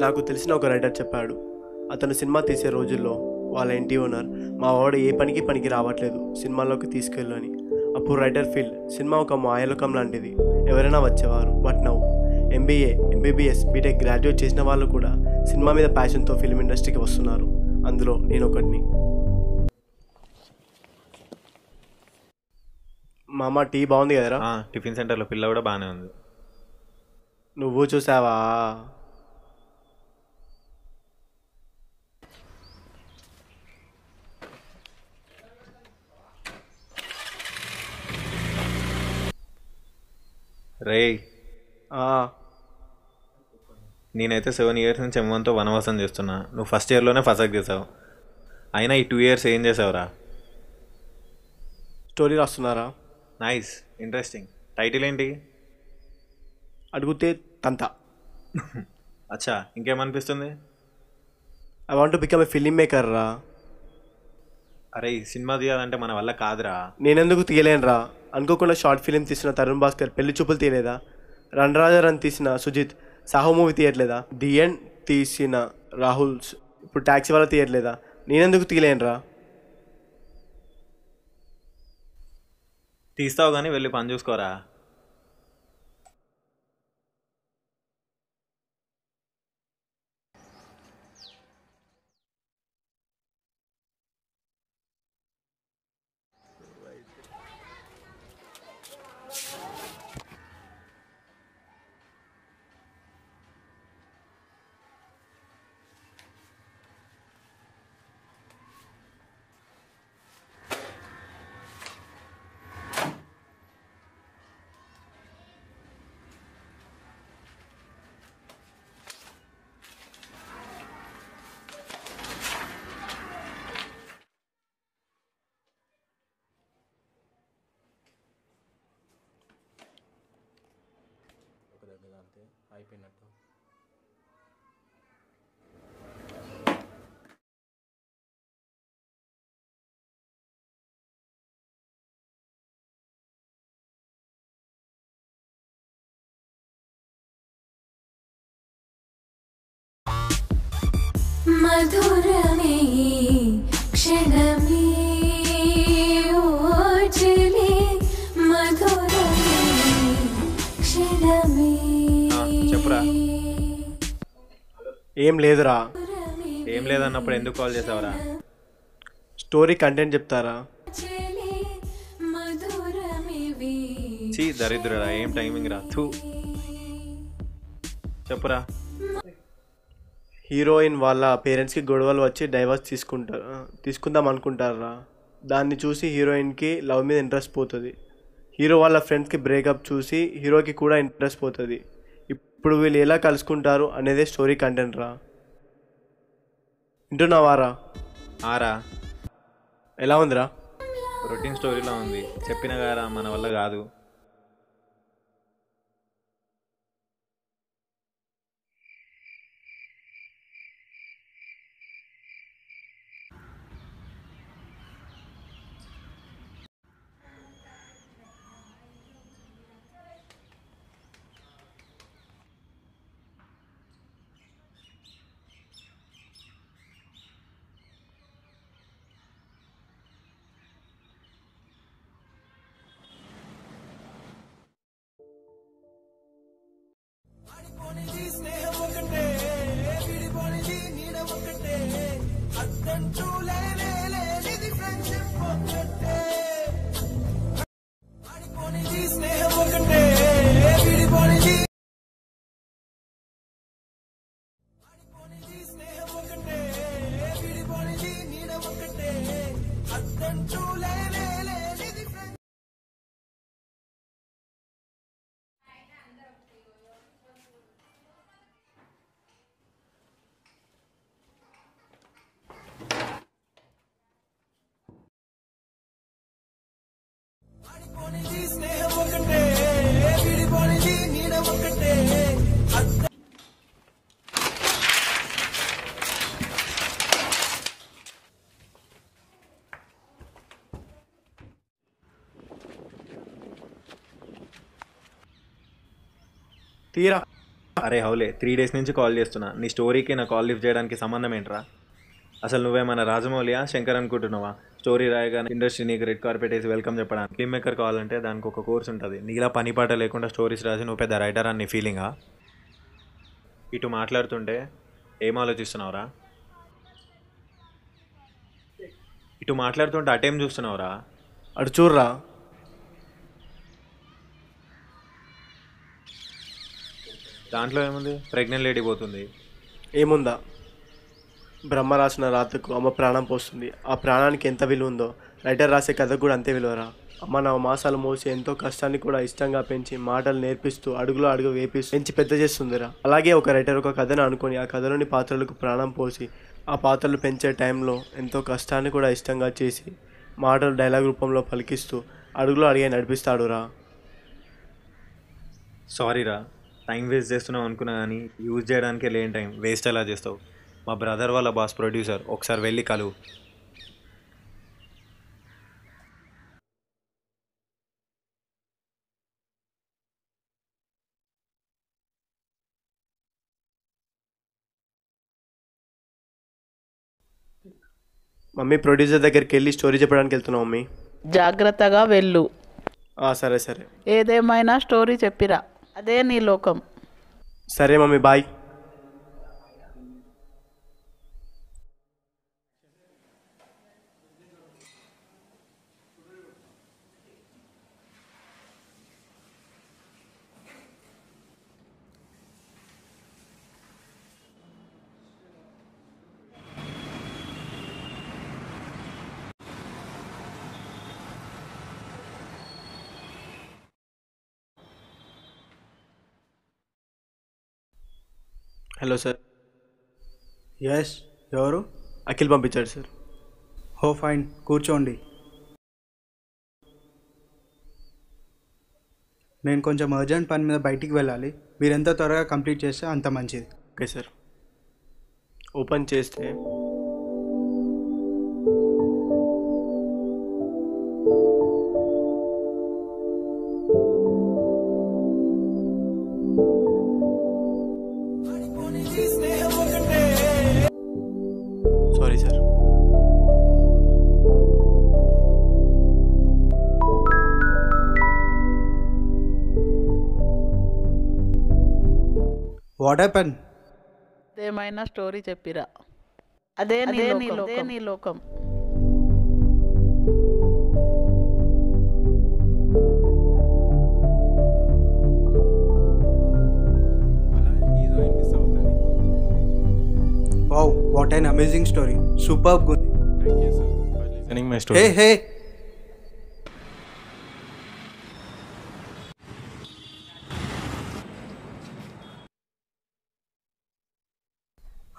నాకు తెలిసిన ఒక రైటర్ చెప్పాడు. అతను సినిమా తీసే రోజుల్లో వాళ్ళ ఇంటి ఓనర్ మా వాడు ఏ పనికి రావట్లేదు, సినిమాలోకి తీసుకెళ్ళు అని. అప్పుడు రైటర్ ఫీల్ సినిమా ఒక మాయలోకం లాంటిది, ఎవరైనా వచ్చేవారు. But now MBA, MBBS, BTech graduate చేసిన వాళ్ళు కూడా సినిమా మీద ప్యాషన్తో ఫిల్మ్ ఇండస్ట్రీకి వస్తున్నారు. అందులో నేను ఒకటిని. మామ టీ బాగుంది కదరా? టిఫిన్ సెంటర్లో పిల్ల కూడా బాగానే ఉంది. నువ్వు చూసావా? రే, నేనైతే 7 years నుంచి M1తో వనవాసం చేస్తున్నా. నువ్వు ఫస్ట్ ఇయర్లోనే ఫసక్ చేసావు. అయినా ఈ 2 years ఏం చేసావురా? స్టోరీ రాస్తున్నారా? Nice, interesting. టైటిల్ ఏంటి? అడిగితే తంత. అచ్చా, ఇంకేమనిపిస్తుంది? I want to become a film maker రా. అరే, సినిమా తీయాలంటే మన వల్ల కాదురా. నేనెందుకు తీయలేనురా? అనుకోకుండా షార్ట్ ఫిలిం తీసిన తరుణ్ భాస్కర్ పెళ్లి చూపులు తీయలేదా? రణరాజరన్ తీసిన Sujith Saaho movie తీయట్లేదా? The end తీసిన రాహుల్ ఇప్పుడు ట్యాక్సీ వాళ్ళ తీయట్లేదా? నేనెందుకు తీయలేనురా? తీస్తావు కానీ వెళ్ళి పని చూసుకోరా. అయిపోయినట్టు. మధురమే క్షణమే ఓజలే మధురమే క్షణమే. చెప్పురా. ఏం లేదురా. ఏం లేదన్నప్పుడు ఎందుకు కాల్ చేసావురా? స్టోరీ కంటెంట్ చెప్తారా? చీ దరిద్రురా, ఏం టైమింగ్ రా. చెప్పురా. హీరోయిన్ వాళ్ళ పేరెంట్స్కి గొడవలు వచ్చి డైవర్స్ తీసుకుందాం అనుకుంటారా? దాన్ని చూసి హీరోయిన్కి లవ్ మీద ఇంట్రెస్ట్ పోతుంది. హీరో వాళ్ళ ఫ్రెండ్స్కి బ్రేకప్ చూసి హీరోకి కూడా ఇంట్రెస్ట్ పోతుంది. ఇప్పుడు వీళ్ళు ఎలా కలుసుకుంటారు అనేదే స్టోరీ కంటెంట్ రా. వింటున్నావారా? ఆరా. ఎలా ఉందిరా? రొటీన్ స్టోరీలో ఉంది. చెప్పిన గారా మన వల్ల కాదు. తీరా అరే హౌలే 3 days నుంచి కాల్ చేస్తున్నా, నీ స్టోరీకి నా కాల్ లిఫ్ట్ చేయడానికి సంబంధం ఏంట్రా? అసలు నువ్వేమైనా రాజమౌళియా శంకర్ అనుకుంటున్నావా? స్టోరీ రాయగానే ఇండస్ట్రీ నీకు రెడ్ కార్పెట్ వేసి వెల్కమ్ చెప్పడానికి. ఫిల్మ్ మేకర్ కావాలంటే దానికి ఒక కోర్స్ ఉంటుంది. నీలా పని పాట లేకుండా స్టోరీస్ రాసి నువ్వు పెద్ద రైటర్ అని నీ ఫీలింగా? ఇటు మాట్లాడుతుంటే ఏం ఆలోచిస్తున్నావురా? ఇటు మాట్లాడుతుంటే అటేం చూస్తున్నావురా? అటు చూడరా. దాంట్లో ఏముంది? ప్రెగ్నెంట్ లేడీ పోతుంది. ఏముందా? బ్రహ్మ రాసిన రాతకు అమ్మ ప్రాణం పోస్తుంది. ఆ ప్రాణానికి ఎంత విలువ ఉందో రైటర్ రాసే కథకు కూడా అంతే విలువరా. అమ్మ 9 మాసాలు మోసి ఎంతో కష్టాన్ని కూడా ఇష్టంగా పెంచి మాటలు నేర్పిస్తూ అడుగులో అడుగు వేపిస్తూ పెంచి పెద్ద చేస్తుందిరా. అలాగే ఒక రైటర్ ఒక కథను అనుకొని ఆ కథలోని పాత్రలకు ప్రాణం పోసి ఆ పాత్రలు పెంచే టైంలో ఎంతో కష్టాన్ని కూడా ఇష్టంగా చేసి మాటలు డైలాగ్ రూపంలో పలికిస్తూ అడుగులో అడిగే నడిపిస్తాడురా. సారీరా, టైం వేస్ట్ చేస్తున్నావు అనుకున్నా కానీ యూజ్ చేయడానికే లేని టైం వేస్ట్ ఎలా చేస్తావు? మా బ్రదర్ వాళ్ళ బాస్ ప్రొడ్యూసర్, ఒకసారి వెళ్ళి కలువు. మమ్మీ ప్రొడ్యూసర్ దగ్గరికి వెళ్ళి స్టోరీ చెప్పడానికి వెళ్తున్నావు మమ్మీ. జాగ్రత్తగా వెళ్ళు. సరే సరే. ఏదేమైనా స్టోరీ చెప్పిరా, అదే నీ లోకం. సరే mummy, bye. Hello sir. Yes, ఎవరు? అఖిల్ పంపించాడు సార్. హో ఫైన్, కూర్చోండి. నేను కొంచెం అర్జెంట్ పని మీద బయటికి వెళ్ళాలి. మీరు ఎంత త్వరగా కంప్లీట్ చేస్తే అంత మంచిది. Okay sir. ఓపెన్ చేస్తే సారీ సార్. What happen? ఏదేమైనా స్టోరీ చెప్పిరా, అదే నీ లోకం. Wow, what an amazing story. Superb ఉంది. Thank you, sir, for listening my story. Hey,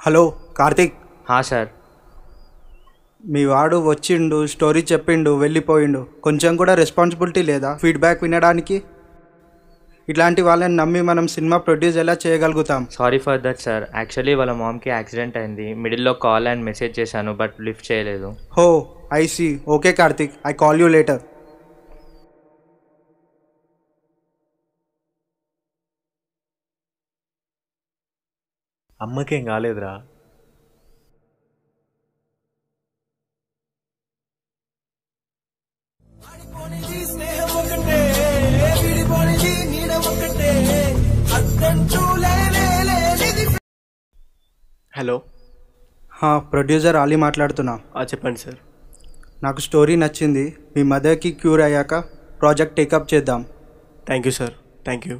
hello Karthik. Sir. మీ వాడు వచ్చిండు, స్టోరీ చెప్పిండు, వెళ్ళిపోయిండు. కొంచెం కూడా రెస్పాన్సిబిలిటీ లేదా ఫీడ్బ్యాక్ వినడానికి? ఇట్లాంటి వాళ్ళని నమ్మి మనం సినిమా ప్రొడ్యూస్ ఎలా చేయగలుగుతాం? Sorry for that sir. Actually వాళ్ళ మామ్కి యాక్సిడెంట్ అయింది. మిడిల్లో కాల్ అండ్ మెసేజ్ చేశాను, బట్ లిఫ్ట్ చేయలేదు. Oh, I see. Okay Karthik, I call you later. అమ్మకేం కాలేదురా. హలో. ప్రొడ్యూసర్ అలీ మాట్లాడుతున్నా. చెప్పండి సార్. నాకు స్టోరీ నచ్చింది. మీ మదర్కి క్యూర్ అయ్యాక ప్రాజెక్ట్ టేకప్ చేద్దాం. Thank you sir, thank you.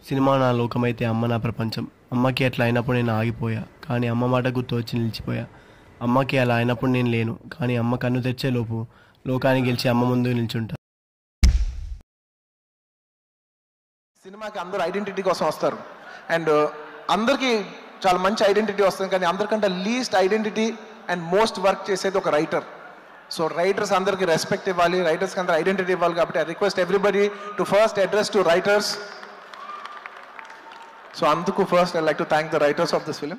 Cinema నా లోకమైతే అమ్మ నా ప్రపంచం. అమ్మకి అట్లా అయినప్పుడు నేను ఆగిపోయా, కానీ అమ్మ మాట గుర్తు వచ్చి నిలిచిపోయా. అమ్మకి అలా అయినప్పుడు నేను లేను, కానీ అమ్మ కన్ను తెచ్చే లోపు లోకాన్ని గెలిచి అమ్మ ముందు నిల్చుంటా. సినిమాకి అందరూ ఐడెంటిటీ కోసం వస్తారు, అండ్ అందరికీ చాలా మంచి ఐడెంటిటీ వస్తుంది, కానీ అందరికంటే least identity and most work చేసేది ఒక రైటర్. సో రైటర్స్ అందరికీ రెస్పెక్ట్ ఇవ్వాలి, రైటర్స్కి అందరూ ఐడెంటిటీ ఇవ్వాలి. కాబట్టి I request everybody to first address to writers. So అందుకు first I like to thank the writers of this film.